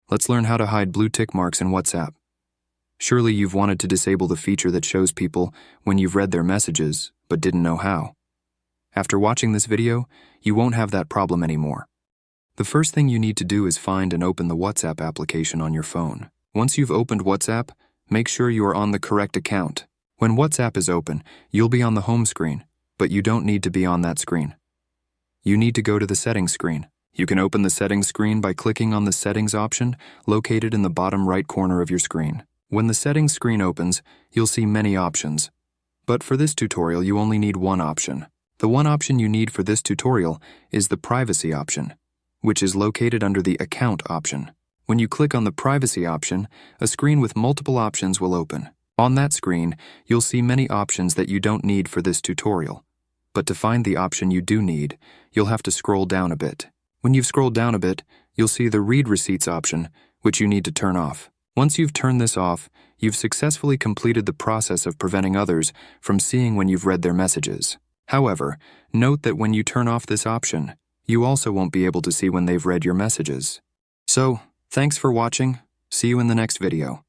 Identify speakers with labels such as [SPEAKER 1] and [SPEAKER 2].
[SPEAKER 1] Let's learn how to hide blue tick marks in WhatsApp. Surely you've wanted to disable the feature that shows people when you've read their messages, but didn't know how. After watching this video, you won't have that problem anymore. The first thing you need to do is find and open the WhatsApp application on your phone. Once you've opened WhatsApp, make sure you are on the correct account. When WhatsApp is open, you'll be on the home screen, but you don't need to be on that screen. You need to go to the settings screen. You can open the settings screen by clicking on the settings option located in the bottom right corner of your screen. When the settings screen opens, you'll see many options. But for this tutorial, you only need one option. The one option you need for this tutorial is the privacy option, which is located under the account option. When you click on the privacy option, a screen with multiple options will open. On that screen, you'll see many options that you don't need for this tutorial. But to find the option you do need, you'll have to scroll down a bit. When you've scrolled down a bit, you'll see the Read Receipts option, which you need to turn off. Once you've turned this off, you've successfully completed the process of preventing others from seeing when you've read their messages. However, note that when you turn off this option, you also won't be able to see when they've read your messages. So, thanks for watching. See you in the next video.